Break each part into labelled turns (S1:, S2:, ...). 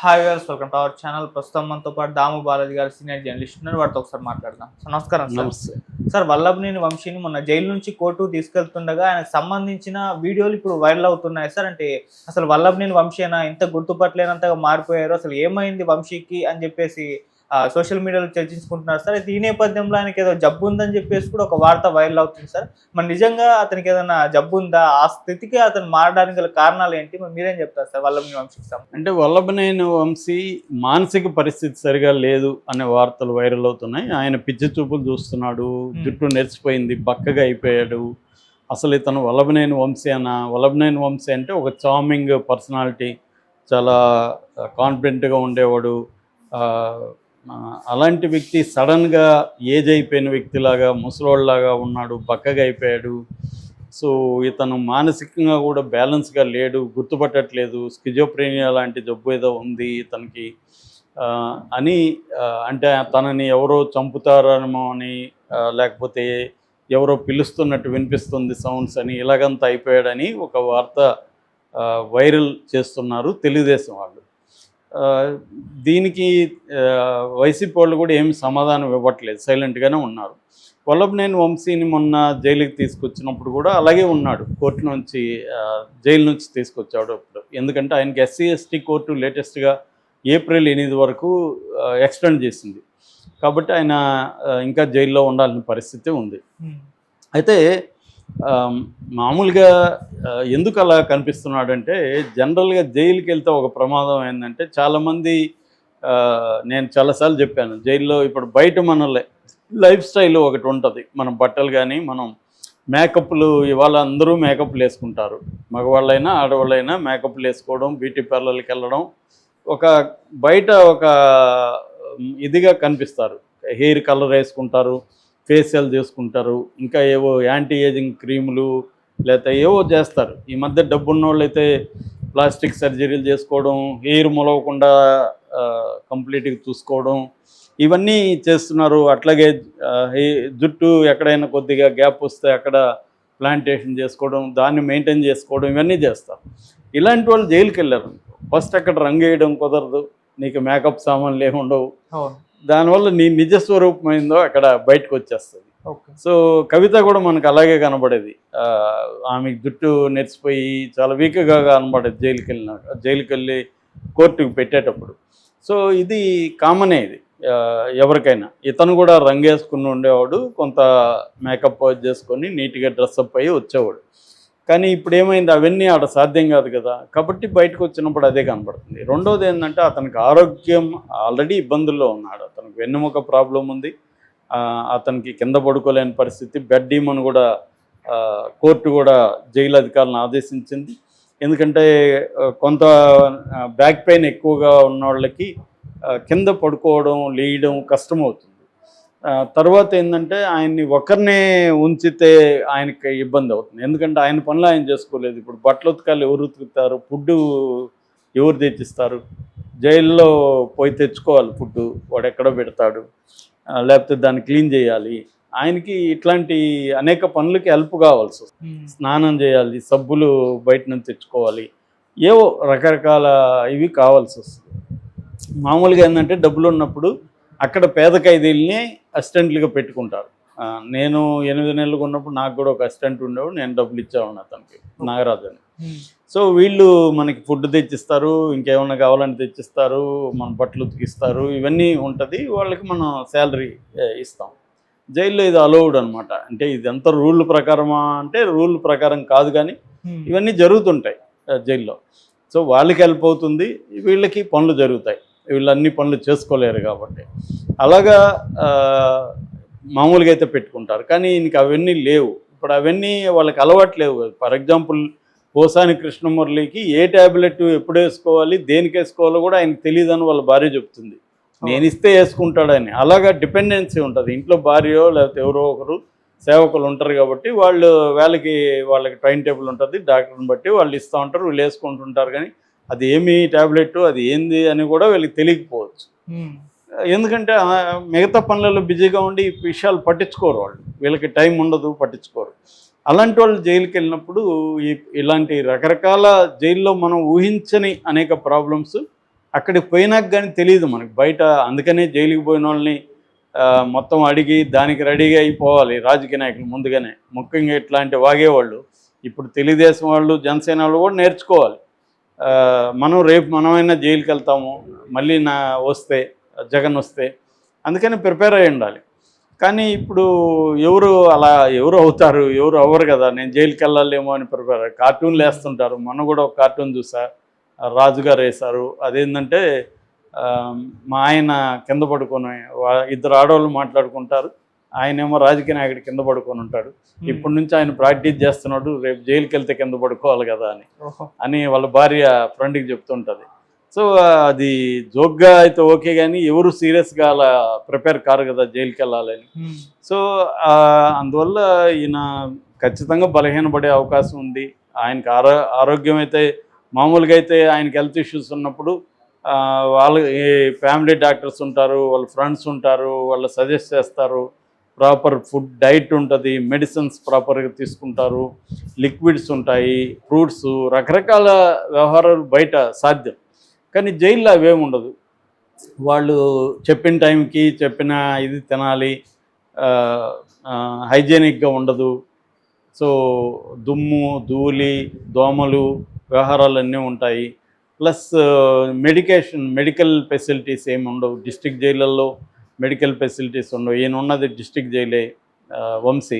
S1: Hi viewers, welcome to our channel. ప్రస్తుతం మనతో పాటు దాము బాలాజీ గారు సీనియర్ జర్నలిస్ట్ ఉన్నారు. వాటితో ఒకసారి మాట్లాడదాం. సో నమస్కారం సార్.
S2: నమస్తే.
S1: సార్, వల్లభనేని వంశీని మొన్న జైలు నుంచి కోర్టుకు తీసుకెళ్తుండగా ఆయనకు సంబంధించిన వీడియోలు ఇప్పుడు వైరల్ అవుతున్నాయి సార్. అంటే అసలు వల్లభనేని వంశీ అయినా ఇంత గుర్తుపట్టలేనంతగా మారిపోయారు, అసలు ఏమైంది వంశీకి అని చెప్పేసి సోషల్ మీడియాలో చర్చించుకుంటున్నారు సార్. అయితే ఈ నేపథ్యంలో ఆయనకి ఏదో జబ్బు ఉందని చెప్పేసి కూడా ఒక వార్త వైరల్ అవుతుంది సార్. మరి నిజంగా అతనికి ఏదైనా జబ్బు ఉందా? ఆ స్థితికి అతను మారడానికి గల కారణాలు ఏంటి? మరి మీరేం చెప్తారు సార్ వల్లభనేని వంశీకి సంబంధించి?
S2: అంటే వల్లభనేని వంశీ మానసిక పరిస్థితి సరిగా లేదు అనే వార్తలు వైరల్ అవుతున్నాయి. ఆయన పిచ్చి చూపులు చూస్తున్నాడు, జుట్టు నెరిసిపోయింది, బక్కగా అయిపోయాడు. అసలు ఇతను వల్లభనేని వంశీ అన్న? వల్లభనేని వంశీ అంటే ఒక చార్మింగ్ పర్సనాలిటీ, చాలా కాన్ఫిడెంట్గా ఉండేవాడు. అలాంటి వ్యక్తి సడన్గా ఏజ్ అయిపోయిన వ్యక్తిలాగా ముసలోళ్ళలాగా ఉన్నాడు, బక్కగా అయిపోయాడు. సో ఇతను మానసికంగా కూడా బ్యాలెన్స్గా లేడు, గుర్తుపట్టట్లేదు. స్కిజోప్రేనియా లాంటి జబ్బు ఏదో ఉంది ఇతనికి అని, అంటే తనని ఎవరో చంపుతారేమో అని, లేకపోతే ఎవరో పిలుస్తున్నట్టు వినిపిస్తుంది సౌండ్స్ అని, ఇలాగంతా అయిపోయాడని ఒక వార్త వైరల్ చేస్తున్నారు తెలుగుదేశం వాళ్ళు. దీనికి వైసీపీ వాళ్ళు కూడా ఏమి సమాధానం ఇవ్వట్లేదు, సైలెంట్గానే ఉన్నారు. వల్లభనేని వంశీని మొన్న జైలుకి తీసుకొచ్చినప్పుడు కూడా అలాగే ఉన్నాడు. కోర్టు నుంచి జైలు నుంచి తీసుకొచ్చాడు అప్పుడు. ఎందుకంటే ఆయనకి ఎస్సీ ఎస్టీ కోర్టు లేటెస్ట్గా ఏప్రిల్ 8 వరకు ఎక్స్టెండ్ చేసింది. కాబట్టి ఆయన ఇంకా జైల్లో ఉండాల్సిన పరిస్థితి ఉంది. అయితే మామూలుగా ఎందుకు అలా కనిపిస్తున్నాడంటే, జనరల్గా జైలుకి వెళ్తే ఒక ప్రమాదం ఏంటంటే, చాలామంది నేను చాలాసార్లు చెప్పాను, జైల్లో ఇప్పుడు బయట మన లైఫ్ స్టైల్ ఒకటి ఉంటుంది. మన బట్టలు కానీ, మనం మేకప్లు, ఇవాళ అందరూ మేకప్లు వేసుకుంటారు. మగవాళ్ళైనా ఆడవాళ్ళైనా మేకప్లు వేసుకోవడం, బ్యూటీ పార్లర్కి వెళ్ళడం, ఒక బయట ఒక ఇదిగా కనిపిస్తారు. హెయిర్ కలర్ వేసుకుంటారు, ఫేషియల్ చేసుకుంటారు, ఇంకా ఏవో యాంటీ ఏజింగ్ క్రీములు లేకపోతే ఏవో చేస్తారు. ఈ మధ్య డబ్బున్న వాళ్ళైతే ప్లాస్టిక్ సర్జరీలు చేసుకోవడం, హెయిర్ మొలవకుండా కంప్లీట్గా చూసుకోవడం, ఇవన్నీ చేస్తున్నారు. అట్లాగే జుట్టు ఎక్కడైనా కొద్దిగా గ్యాప్ వస్తే అక్కడ ప్లాంటేషన్ చేసుకోవడం, దాన్ని మెయింటైన్ చేసుకోవడం, ఇవన్నీ చేస్తారు. ఇలాంటి వాళ్ళు జైలుకి వెళ్ళారు. ఫస్ట్ అక్కడ రంగు వేయడం కుదరదు, నీకు మేకప్ సామాన్లు ఏమి ఉండవు. దానివల్ల నీ నిజస్వరూపమైందో అక్కడ బయటకు వచ్చేస్తుంది. సో కవిత కూడా మనకు అలాగే కనబడేది. ఆమె జుట్టు నెరిసిపోయి చాలా వీక్గా కనబడేది జైలుకి వెళ్ళి కోర్టుకు పెట్టేటప్పుడు. సో ఇది కామనే, ఇది ఎవరికైనా. ఇతను కూడా రంగేసుకుని ఉండేవాడు, కొంత మేకప్ చేసుకొని నీట్గా డ్రెస్అప్ అయ్యి వచ్చేవాడు. కానీ ఇప్పుడు ఏమైంది, అవన్నీ ఆడ సాధ్యం కాదు కదా. కాబట్టి బయటకు వచ్చినప్పుడు అదే కనబడుతుంది. రెండోది ఏంటంటే, అతనికి ఆరోగ్యం ఆల్రెడీ ఇబ్బందుల్లో ఉన్నాడు. అతనికి వెన్నెముక ప్రాబ్లం ఉంది, అతనికి కింద పడుకోలేని పరిస్థితి. బెడ్ డీమని కూడా కోర్టు కూడా జైలు అధికారులను ఆదేశించింది. ఎందుకంటే కొంత బ్యాక్ పెయిన్ ఎక్కువగా ఉన్న వాళ్ళకి కింద పడుకోవడం, లేయడం కష్టమవుతుంది. తర్వాత ఏంటంటే, ఆయన్ని ఒకరినే ఉంచితే ఆయనకి ఇబ్బంది అవుతుంది. ఎందుకంటే ఆయన పనులు ఆయన చేసుకోలేదు. ఇప్పుడు బట్టలు ఉతకాలి, ఎవరు ఉతుకుతారు? ఫుడ్డు ఎవరు తెచ్చిస్తారు? జైల్లో పోయి తెచ్చుకోవాలి ఫుడ్డు, వాడు ఎక్కడో పెడతాడు, లేకపోతే దాన్ని క్లీన్ చేయాలి. ఆయనకి ఇట్లాంటి అనేక పనులకి హెల్ప్ కావాల్సి వస్తుంది. స్నానం చేయాలి, సబ్బులు బయట నుంచి తెచ్చుకోవాలి, ఏవో రకరకాల ఇవి కావాల్సి వస్తుంది. మామూలుగా ఏంటంటే, డబ్బులు ఉన్నప్పుడు అక్కడ పేద ఖైదీల్ని అసిస్టెంట్లుగా పెట్టుకుంటారు. నేను 8 నెలలు ఉన్నప్పుడు నాకు కూడా ఒక అసిస్టెంట్ ఉండేవాడు, నేను డబ్బులు ఇచ్చేవాడిని అతనికి, నాగరాజు అని. సో వీళ్ళు మనకి ఫుడ్ తెచ్చిస్తారు, ఇంకేమన్నా కావాలని తెచ్చిస్తారు, మన బట్టలు ఉతికిస్తారు, ఇవన్నీ ఉంటుంది. వాళ్ళకి మనం శాలరీ ఇస్తాం. జైల్లో ఇది అలౌడ్ అనమాట. అంటే ఇదంతా రూల్ ప్రకారమా అంటే రూల్ ప్రకారం కాదు, కానీ ఇవన్నీ జరుగుతుంటాయి జైల్లో. సో వాళ్ళకి హెల్ప్ అవుతుంది, వీళ్ళకి పనులు జరుగుతాయి. వీళ్ళు అన్ని పనులు చేసుకోలేరు కాబట్టి అలాగా మామూలుగా అయితే పెట్టుకుంటారు. కానీ ఇంక అవన్నీ లేవు. ఇప్పుడు అవన్నీ వాళ్ళకి అలవాటు లేవు. ఫర్ ఎగ్జాంపుల్, పోసాని కృష్ణమురళికి ఏ ట్యాబ్లెట్ ఎప్పుడు వేసుకోవాలి, దేనికి వేసుకోవాలో కూడా ఆయనకు తెలియదని వాళ్ళ భార్య చెప్తుంది. నేను ఇస్తే వేసుకుంటాడని. అలాగా డిపెండెన్సీ ఉంటుంది. ఇంట్లో భార్యో లేకపోతే ఎవరో ఒకరు సేవకులు ఉంటారు కాబట్టి వాళ్ళకి టైం టేబుల్ ఉంటుంది. డాక్టర్ని బట్టి వాళ్ళు ఇస్తూ ఉంటారు, వీళ్ళు వేసుకుంటుంటారు. కానీ అది ఏమి ట్యాబ్లెట్, అది ఏంది అని కూడా వీళ్ళకి తెలియకపోవచ్చు. ఎందుకంటే మిగతా పనులలో బిజీగా ఉండి ఈ విషయాలు పట్టించుకోరు వాళ్ళు. వీళ్ళకి టైం ఉండదు, పట్టించుకోరు. అలాంటి వాళ్ళు జైలుకి వెళ్ళినప్పుడు ఇలాంటి రకరకాల జైల్లో మనం ఊహించని అనేక ప్రాబ్లమ్స్ అక్కడికి పోయినాక కానీ తెలియదు మనకి బయట. అందుకనే జైలుకి పోయిన వాళ్ళని మొత్తం అడిగి దానికి రెడీగా అయిపోవాలి రాజకీయ నాయకులు ముందుగానే. ముఖ్యంగా ఇట్లాంటి వాగేవాళ్ళు ఇప్పుడు తెలుగుదేశం వాళ్ళు, జనసేన వాళ్ళు కూడా నేర్చుకోవాలి. మనం రేపు మనమైనా జైలుకి వెళ్తాము మళ్ళీ వస్తే జగన్ వస్తే, అందుకని ప్రిపేర్ అయ్యి ఉండాలి. కానీ ఇప్పుడు ఎవరు అవుతారు, ఎవరు అవ్వరు కదా. నేను జైలుకి వెళ్ళాలేమో అని ప్రిపేర్ అయ్యి కార్టూన్లు వేస్తుంటారు. మొన్న కూడా ఒక కార్టూన్ చూసా, రాజుగారు వేశారు. అదేంటంటే మా ఆయన కింద పడుకొని ఇద్దరు ఆడవాళ్ళు మాట్లాడుకుంటారు, ఆయనేమో రాజకీయ నాయకుడు కింద పడుకొని ఉంటాడు. ఇప్పటి నుంచి ఆయన ప్రాక్టీస్ చేస్తున్నాడు, రేపు జైలుకి వెళ్తే కింద పడుకోవాలి కదా అని వాళ్ళ భార్య ఫ్రెండ్కి చెప్తుంటుంది. సో అది జోక్గా అయితే ఓకే, కానీ ఎవరు సీరియస్గా అలా ప్రిపేర్ కారు కదా జైలుకి వెళ్ళాలని. సో అందువల్ల ఈయన ఖచ్చితంగా బలహీనపడే అవకాశం ఉంది. ఆయనకి ఆరోగ్యం అయితే మామూలుగా అయితే ఆయనకి హెల్త్ ఇష్యూస్ ఉన్నప్పుడు వాళ్ళు ఫ్యామిలీ డాక్టర్స్ ఉంటారు, వాళ్ళ ఫ్రెండ్స్ ఉంటారు, వాళ్ళు సజెస్ట్ చేస్తారు. ప్రాపర్ ఫుడ్ డైట్ ఉంటుంది, మెడిసిన్స్ ప్రాపర్గా తీసుకుంటారు, లిక్విడ్స్ ఉంటాయి, ఫ్రూట్స్, రకరకాల వ్యవహారాలు బయట సాధ్యం. కానీ జైల్లో అవేమి ఉండదు. వాళ్ళు చెప్పిన టైంకి చెప్పిన ఇది తినాలి, హైజీనిక్గా ఉండదు. సో దుమ్ము, ధూళి, దోమలు వ్యవహారాలన్నీ ఉంటాయి. ప్లస్ మెడికల్ ఫెసిలిటీస్ ఏమి ఉండవు. డిస్ట్రిక్ట్ జైళ్ళల్లో మెడికల్ ఫెసిలిటీస్ ఉండవు. ఈయన ఉన్నది డిస్ట్రిక్ట్ జైలే, వంశీ.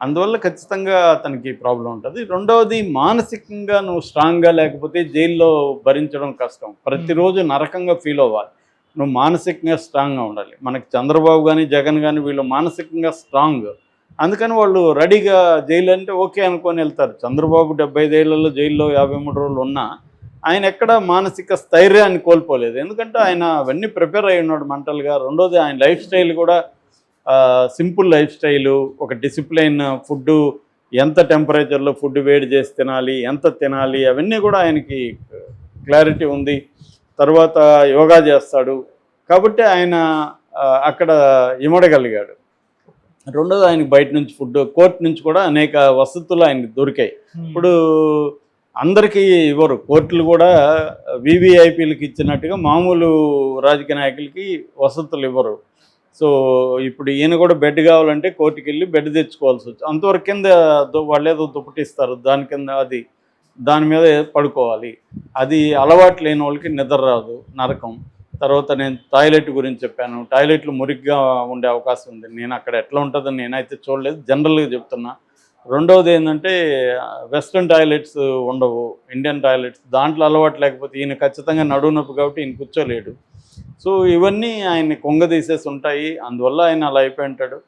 S2: అందువల్ల ఖచ్చితంగా అతనికి ప్రాబ్లం ఉంటుంది. రెండవది, మానసికంగా నువ్వు స్ట్రాంగ్గా లేకపోతే జైల్లో భరించడం కష్టం. ప్రతిరోజు నరకంగా ఫీల్ అవ్వాలి. నువ్వు మానసికంగా స్ట్రాంగ్గా ఉండాలి. మనకి చంద్రబాబు కానీ జగన్ కానీ వీళ్ళు మానసికంగా స్ట్రాంగ్. అందుకని వాళ్ళు రెడీగా జైలు అంటే ఓకే అనుకొని వెళ్తారు. చంద్రబాబు 75 ఏళ్లలో జైల్లో 53 రోజులు ఉన్నా ఆయన ఎక్కడ మానసిక స్థైర్యాన్ని కోల్పోలేదు. ఎందుకంటే ఆయన అవన్నీ ప్రిపేర్ అయి ఉన్నాడు మెంటల్గా. రెండోది, ఆయన లైఫ్ స్టైల్ కూడా సింపుల్ లైఫ్ స్టైలు, ఒక డిసిప్లైన్, ఫుడ్డు ఎంత టెంపరేచర్లో ఫుడ్ వేడి చేసి తినాలి, ఎంత తినాలి, అవన్నీ కూడా ఆయనకి క్లారిటీ ఉంది. తర్వాత యోగా చేస్తాడు కాబట్టి ఆయన అక్కడ ఇమడగలిగాడు. రెండోది, ఆయనకి బయట నుంచి ఫుడ్, కోర్టు నుంచి కూడా అనేక వసతులు ఆయనకి దొరికాయి. ఇప్పుడు అందరికీ ఇవ్వరు. కోర్టులు కూడా వివిఐపీలకు ఇచ్చినట్టుగా మామూలు రాజకీయ నాయకులకి వసతులు ఇవ్వరు. సో ఇప్పుడు ఈయన కూడా బెడ్ కావాలంటే కోర్టుకి వెళ్ళి బెడ్ తెచ్చుకోవాల్సి వచ్చి, అంతవరకు కింద వాళ్ళు ఏదో దుప్పటిస్తారు, దాని కింద దాని మీద పడుకోవాలి. అది అలవాటు లేని వాళ్ళకి నిద్ర రాదు, నరకం. తర్వాత నేను టాయిలెట్ గురించి చెప్పాను. టాయిలెట్లు మురిగ్గా ఉండే అవకాశం ఉంది. నేను అక్కడ ఎట్లా ఉంటుందని నేనైతే చూడలేదు, జనరల్గా చెప్తున్నా. రెండవది ఏంటంటే వెస్ట్రన్ టాయిలెట్స్ ఉండవు, ఇండియన్ టాయిలెట్స్. దాంట్లో అలవాటు లేకపోతే ఈయన ఖచ్చితంగా నడువు నొప్పి కాబట్టి ఈయన కూర్చోలేడు. సో ఇవన్నీ ఆయన్ని కొంగదీసేసి ఉంటాయి. అందువల్ల ఆయన అలా అయిపోయి ఉంటాడు.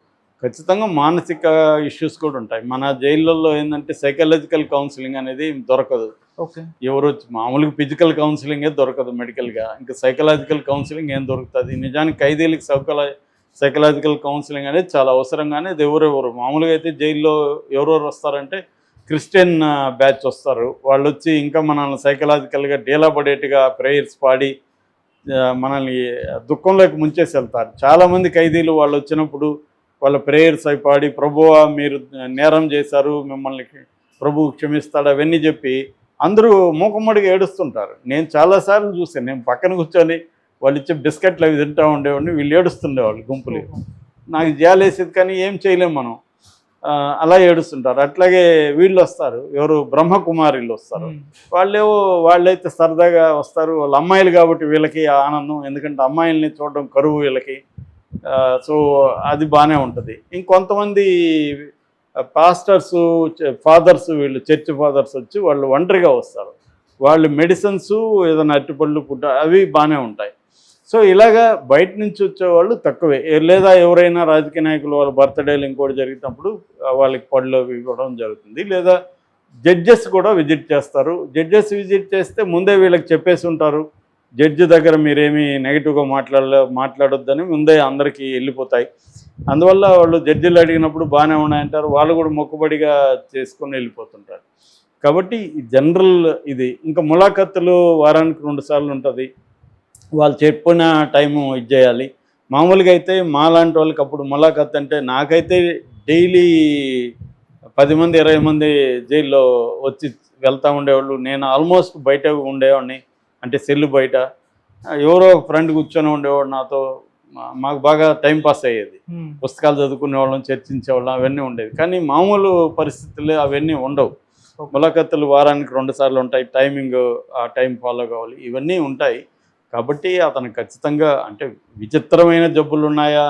S2: ఖచ్చితంగా మానసిక ఇష్యూస్ కూడా ఉంటాయి. మన జైళ్ళల్లో ఏంటంటే సైకలాజికల్ కౌన్సిలింగ్ అనేది దొరకదు.
S1: ఓకే,
S2: ఎవరు మామూలుగా ఫిజికల్ కౌన్సిలింగే దొరకదు మెడికల్గా, ఇంకా సైకలాజికల్ కౌన్సిలింగ్ ఏం దొరుకుతుంది? నిజానికి ఖైదీలకు సైకలాజికల్ కౌన్సిలింగ్ అనేది చాలా అవసరం. కానీ అది ఎవరెవరు మామూలుగా అయితే జైల్లో ఎవరెవరు వస్తారంటే క్రిస్టియన్ బ్యాచ్ వస్తారు. వాళ్ళు వచ్చి ఇంకా మనల్ని సైకలాజికల్గా డీలా పడేట్టుగా ప్రేయర్స్ పాడి మనల్ని దుఃఖంలోకి ముంచేసి వెళ్తారు. చాలామంది ఖైదీలు వాళ్ళు వచ్చినప్పుడు వాళ్ళ ప్రేయర్స్ అవి పాడి, ప్రభువా మీరు నేరం చేశారు, మిమ్మల్ని ప్రభువు క్షమిస్తాడు అవన్నీ చెప్పి అందరూ మూకమ్మడిగా ఏడుస్తుంటారు. నేను చాలాసార్లు చూసాను. నేను పక్కన కూర్చొని వాళ్ళు ఇచ్చే బిస్కెట్లు అవి తింటూ ఉండేవాడిని, వీళ్ళు ఏడుస్తుండేవాళ్ళు గుంపులు. నాకు జాలేసేది, కానీ ఏం చేయలేం మనం, అలా ఏడుస్తుంటారు. అట్లాగే వీళ్ళు వస్తారు, ఎవరు బ్రహ్మకుమారిలు వస్తారు. వాళ్ళైతే సరదాగా వస్తారు. వాళ్ళ అమ్మాయిలు కాబట్టి వీళ్ళకి ఆనందం, ఎందుకంటే అమ్మాయిల్ని చూడడం కరువు వీళ్ళకి. సో అది బాగానే ఉంటుంది. ఇంకొంతమంది పాస్టర్స్, ఫాదర్స్, వీళ్ళు చర్చ్ ఫాదర్స్ వచ్చి వాళ్ళు ఒంటరిగా వస్తారు. వాళ్ళు మెడిసిన్స్, ఏదైనా అరటిపళ్ళు, ఫుడ్ అవి బాగానే ఉంటాయి. సో ఇలాగా బయట నుంచి వచ్చేవాళ్ళు తక్కువే. లేదా ఎవరైనా రాజకీయ నాయకులు వాళ్ళ బర్త్డేలు ఇంకోటి జరిగినప్పుడు వాళ్ళకి పళ్ళు అవి ఇవ్వడం జరుగుతుంది. లేదా జడ్జెస్ కూడా విజిట్ చేస్తారు. జడ్జెస్ విజిట్ చేస్తే ముందే వీళ్ళకి చెప్పేసి ఉంటారు, జడ్జి దగ్గర మీరేమీ నెగిటివ్గా మాట్లాడొద్దని ముందే అందరికీ వెళ్ళిపోతాయి. అందువల్ల వాళ్ళు జడ్జిలు అడిగినప్పుడు బాగానే ఉన్నాయంటారు, వాళ్ళు కూడా మొక్కుబడిగా చేసుకొని వెళ్ళిపోతుంటారు. కాబట్టి జనరల్ ఇది. ఇంకా ములాఖత్తులు వారానికి 2 సార్లు ఉంటుంది. వాళ్ళు చెప్పిన టైము ఇది చేయాలి. మామూలుగా అయితే మాలాంటి వాళ్ళకి అప్పుడు ములాఖత్ అంటే, నాకైతే డైలీ 10 మంది 20 మంది జైల్లో వచ్చి వెళ్తూ ఉండేవాళ్ళు. నేను ఆల్మోస్ట్ బయట ఉండేవాడిని, అంటే సెల్లు బయట. ఎవరో ఒక ఫ్రెండ్ కూర్చొని ఉండేవాడు నాతో, మాకు బాగా టైం పాస్ అయ్యేది.
S1: ఉమ్,
S2: పుస్తకాలు చదువుకునేవాళ్ళం, చర్చించేవాళ్ళం, అవన్నీ ఉండేవి. కానీ మామూలు పరిస్థితులు అవన్నీ ఉండవు.
S1: ఓకే.
S2: ములాఖతులు వారానికి 2 సార్లు ఉంటాయి. టైమింగ్ ఆ టైం ఫాలో కావాలి, ఇవన్నీ ఉంటాయి. కాబట్టి అతను ఖచ్చితంగా అంటే విచిత్రమైన జబ్బులు ఉన్నాయా,